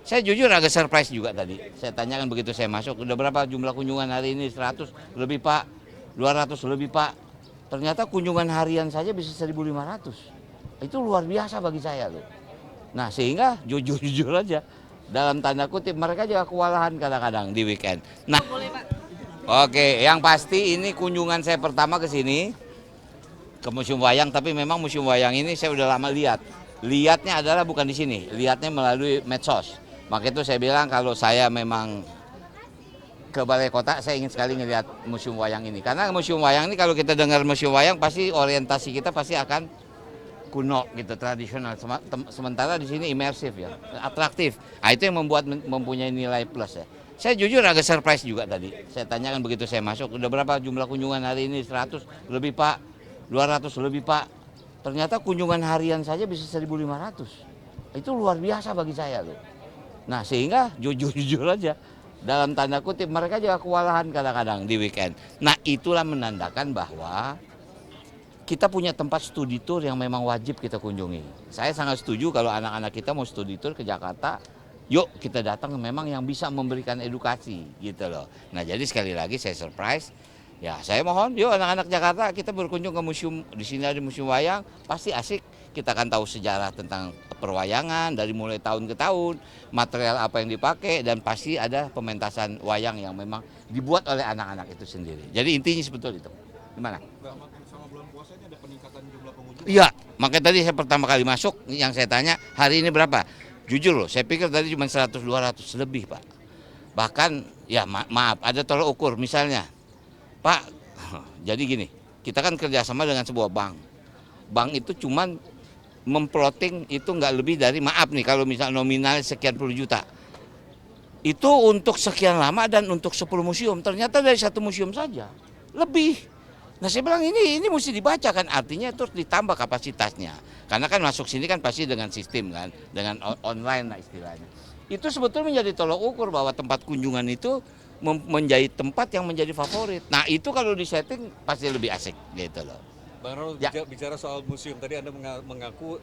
Saya jujur agak surprise juga tadi. Saya tanyakan begitu saya masuk, udah berapa jumlah kunjungan hari ini? 100 lebih Pak, 200 lebih Pak. Ternyata kunjungan harian saja bisa 1.500. Itu luar biasa bagi saya loh. Nah sehingga jujur-jujur aja, dalam tanda kutip mereka juga kewalahan kadang-kadang di weekend. Nah, oke, yang pasti ini kunjungan saya pertama ke sini, ke Museum Wayang, tapi memang Museum Wayang ini saya udah lama lihat. Lihatnya adalah bukan di sini, lihatnya melalui medsos. Maka itu saya bilang kalau saya memang ke Balai Kota, saya ingin sekali ngelihat Museum Wayang ini. Karena Museum Wayang ini kalau kita dengar Museum Wayang pasti orientasi kita pasti akan kuno gitu, tradisional. Sementara di sini imersif ya, atraktif. Nah, itu yang membuat mempunyai nilai plus ya. Saya jujur agak surprise juga tadi. Saya tanyakan begitu saya masuk, udah berapa jumlah kunjungan hari ini? 100 lebih Pak, 200 lebih Pak. Ternyata kunjungan harian saja bisa 1.500. Itu luar biasa bagi saya loh. Nah sehingga jujur-jujur aja, dalam tanda kutip mereka juga kewalahan kadang-kadang di weekend. Nah itulah menandakan bahwa kita punya tempat studi tour yang memang wajib kita kunjungi. Saya sangat setuju kalau anak-anak kita mau studi tour ke Jakarta, yuk kita datang memang yang bisa memberikan edukasi gitu loh. Nah jadi sekali lagi saya surprise, ya saya mohon yuk anak-anak Jakarta kita berkunjung ke museum, di sini ada Museum Wayang, pasti asik. Kita akan tahu sejarah tentang perwayangan dari mulai tahun ke tahun, material apa yang dipakai, dan pasti ada pementasan wayang yang memang dibuat oleh anak-anak itu sendiri. Jadi intinya sebetulnya itu. Gimana? Sama bulan puasa ini ada peningkatan jumlah pengunjung. Iya, makanya tadi saya pertama kali masuk, yang saya tanya hari ini berapa? Jujur loh, saya pikir tadi cuma 100-200 lebih Pak. Bahkan ya maaf, ada tolak ukur misalnya. Pak, jadi gini, kita kan kerjasama dengan sebuah bank. Bank itu cuman memploting itu nggak lebih dari, maaf nih kalau misal nominal sekian puluh juta. Itu untuk sekian lama dan untuk 10 museum. Ternyata dari satu museum saja lebih. Nah saya bilang ini mesti dibaca kan, artinya itu ditambah kapasitasnya. Karena kan masuk sini kan pasti dengan sistem kan, dengan online lah istilahnya. Itu sebetulnya menjadi tolok ukur bahwa tempat kunjungan itu menjadi tempat yang menjadi favorit. Nah itu kalau disetting pasti lebih asik gitu loh. Bang Ronald, Ya, bicara soal museum, tadi Anda mengaku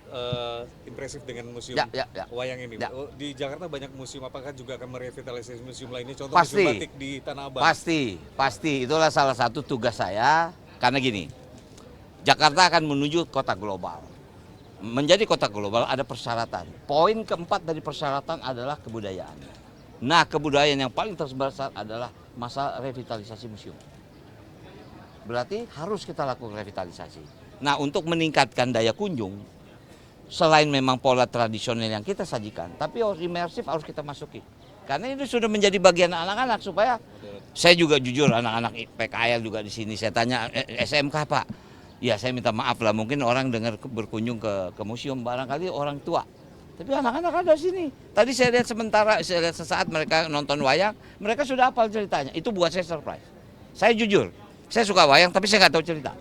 impresif dengan museum ya. wayang ini. Ya. Di Jakarta banyak museum, apakah juga akan merevitalisasi museum lainnya? Contoh museum Pasti, batik di Tanah Abang. pasti. Itulah salah satu tugas saya. Karena gini, Jakarta akan menuju kota global. Menjadi kota global ada persyaratan. Poin keempat dari persyaratan adalah kebudayaan. Nah, kebudayaan yang paling terbesar adalah masalah revitalisasi museum. Berarti harus kita lakukan revitalisasi. Nah, untuk meningkatkan daya kunjung, selain memang pola tradisional yang kita sajikan, tapi harus imersif, harus kita masuki. Karena itu sudah menjadi bagian anak-anak, supaya saya juga jujur anak-anak PKL juga di sini saya tanya SMK Pak. Ya saya minta maaf lah, mungkin orang dengar berkunjung ke museum barangkali orang tua. Tapi anak-anak ada di sini. Tadi saya lihat sesaat mereka nonton wayang, mereka sudah hafal ceritanya. Itu buat saya surprise. Saya jujur, saya suka wayang tapi saya nggak tahu cerita.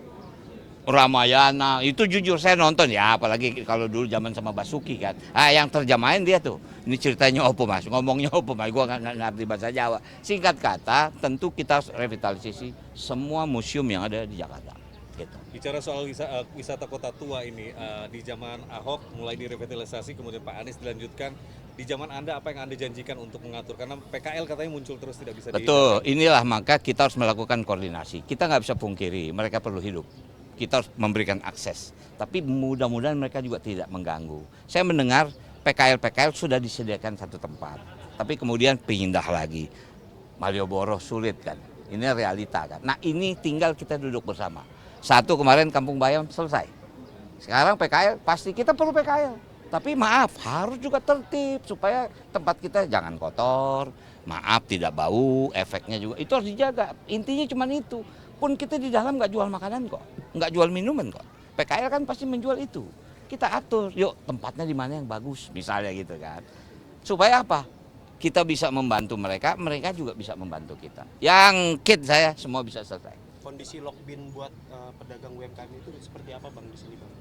Ramayana itu jujur saya nonton ya, apalagi kalau dulu zaman sama Basuki kan. Yang terjemahin dia tuh. Ini ceritanya apa Mas? Ngomongnya apa Mas? Gua nggak ngerti bahasa Jawa. Singkat kata, tentu kita harus revitalisasi semua museum yang ada di Jakarta. Gitu. Bicara soal wisata kota tua ini, di zaman Ahok mulai direvitalisasi, kemudian Pak Anies dilanjutkan. Di zaman Anda, apa yang Anda janjikan untuk mengatur? Karena PKL katanya muncul terus, tidak bisa Betul, inilah maka kita harus melakukan koordinasi. Kita nggak bisa pungkiri, mereka perlu hidup. Kita harus memberikan akses. Tapi mudah-mudahan mereka juga tidak mengganggu. Saya mendengar PKL sudah disediakan satu tempat. Tapi kemudian pindah lagi. Malioboro sulit kan. Ini realita kan. Nah ini tinggal kita duduk bersama. Satu kemarin Kampung Bayam selesai. Sekarang PKL, pasti kita perlu PKL. Tapi maaf, harus juga tertib supaya tempat kita jangan kotor. Maaf, tidak bau, efeknya juga. Itu harus dijaga. Intinya cuma itu. Pun kita di dalam nggak jual makanan kok, nggak jual minuman kok. PKL kan pasti menjual itu. Kita atur, yuk tempatnya di mana yang bagus, misalnya gitu kan. Supaya apa? Kita bisa membantu mereka, mereka juga bisa membantu kita. Yang kit saya semua bisa selesai. Kondisi lockbin buat pedagang UMKM itu seperti apa Bang di sini Bang?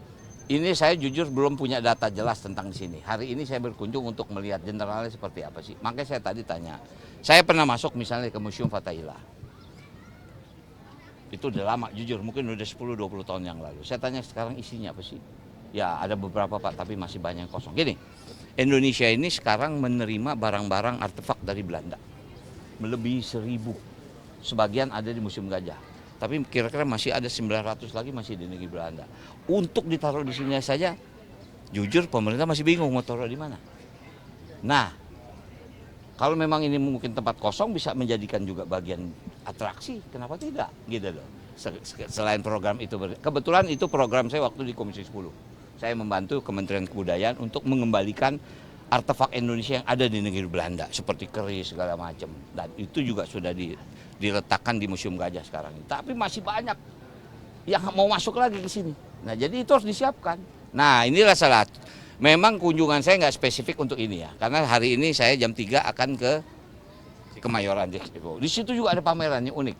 Ini saya jujur belum punya data jelas tentang di sini. Hari ini saya berkunjung untuk melihat generalnya seperti apa sih. Makanya saya tadi tanya. Saya pernah masuk misalnya ke Museum Fathahillah. Itu udah lama, jujur mungkin udah 10-20 tahun yang lalu. Saya tanya sekarang isinya apa sih? Ya ada beberapa Pak, tapi masih banyak yang kosong. Gini, Indonesia ini sekarang menerima barang-barang artefak dari Belanda. Melebihi 1.000. Sebagian ada di Museum Gajah. Tapi kira-kira masih ada 900 lagi masih di negeri Belanda. Untuk ditaruh di sini saja, jujur pemerintah masih bingung mau taruh di mana. Nah, kalau memang ini mungkin tempat kosong bisa menjadikan juga bagian atraksi, kenapa tidak? Gitu loh. Selain program itu, kebetulan itu program saya waktu di Komisi 10. Saya membantu Kementerian Kebudayaan untuk mengembalikan artefak Indonesia yang ada di negeri Belanda seperti keris segala macam, dan itu juga sudah diletakkan di Museum Gajah sekarang. Tapi masih banyak yang mau masuk lagi ke sini. Nah, jadi itu harus disiapkan. Nah, inilah salah. Memang kunjungan saya nggak spesifik untuk ini ya, karena hari ini saya jam 3 akan ke Kemayoran Expo. Di situ juga ada pameran yang unik.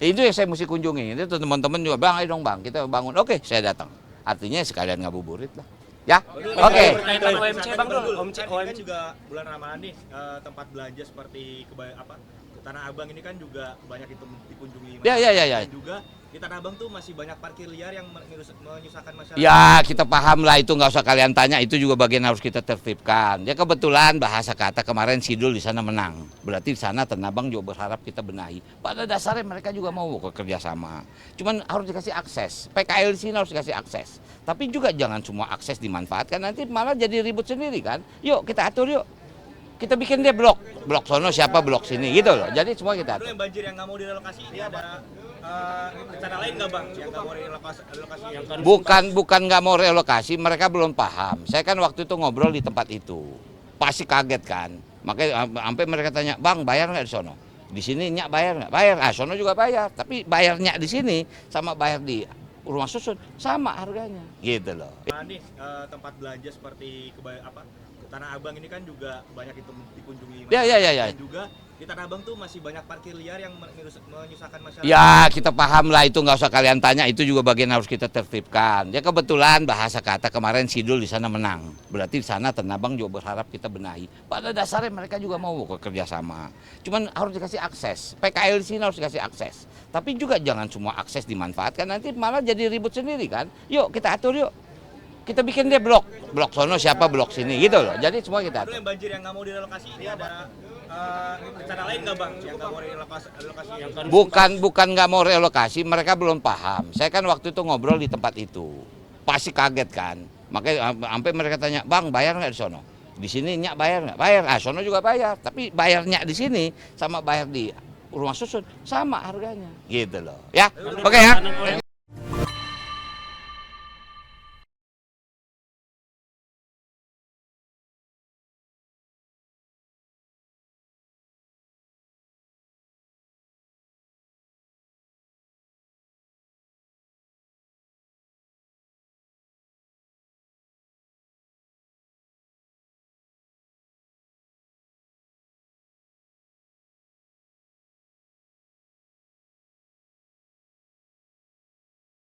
Itu yang saya mesti kunjungi. Itu teman-teman juga, Bang, ayo dong Bang, kita bangun. Oke, saya datang. Artinya sekalian ngabuburit lah. Ya, oke. Berkaitan OMC Bang Dul, OMC kan juga bulan Ramadan nih, tempat belanja seperti Tanah Abang ini kan juga banyak dikunjungi. Ya. Dan juga di Tanah Abang tuh masih banyak parkir liar yang menyusahkan masyarakat. Ya, kita paham lah itu, nggak usah kalian tanya, itu juga bagian harus kita tertibkan. Ya kebetulan bahasa kata kemarin Sidul di sana menang. Berarti di sana Tanah Abang juga berharap kita benahi. Pada dasarnya mereka juga mau kerja sama. Cuman harus dikasih akses. PKL di sini harus dikasih akses. Tapi juga jangan semua akses dimanfaatkan, nanti malah jadi ribut sendiri kan. Yuk kita atur yuk. Kita bikin deh blok sono siapa blok sini gitu loh. Jadi semua kita atur. Yang banjir yang nggak mau direlokasi ini ada rencana lain nggak Bang? Yang nggak mau direlokasi Bukan nggak mau relokasi, mereka belum paham. Saya kan waktu itu ngobrol di tempat itu, pasti kaget kan. Makanya sampai mereka tanya, Bang bayar nggak di sono? Di sini nyak bayar nggak? Bayar. Sono juga bayar. Tapi bayarnya di sini sama bayar di rumah susun sama harganya, gitu loh. Nih tempat belanja seperti Tanah Abang ini kan juga banyak dikunjungi. Ya. Dan juga di Tanah Abang tuh masih banyak parkir liar yang menyusahkan masyarakat. Ya, kita paham lah itu, nggak usah kalian tanya, itu juga bagian harus kita tertibkan. Ya kebetulan bahasa kata kemarin Sidul di sana menang. Berarti di sana Tanah Abang juga berharap kita benahi. Pada dasarnya mereka juga mau kerja sama. Cuman harus dikasih akses. PKL di sini harus dikasih akses. Tapi juga jangan semua akses dimanfaatkan, nanti malah jadi ribut sendiri kan. Yuk kita atur yuk. Kita bikin deh blok sono siapa blok sini gitu loh. Jadi semua kita atur. Yang banjir yang nggak mau direlokasi ini ada rencana lain nggak Bang? Yang nggak mau direlokasi? Bukan nggak mau relokasi, mereka belum paham. Saya kan waktu itu ngobrol di tempat itu, pasti kaget kan. Makanya sampai mereka tanya, Bang bayar nggak di sono? Di sini nyak bayar nggak? Bayar. Sono juga bayar. Tapi bayarnya di sini sama bayar di rumah susun sama harganya, gitu loh. Ya, oke ya.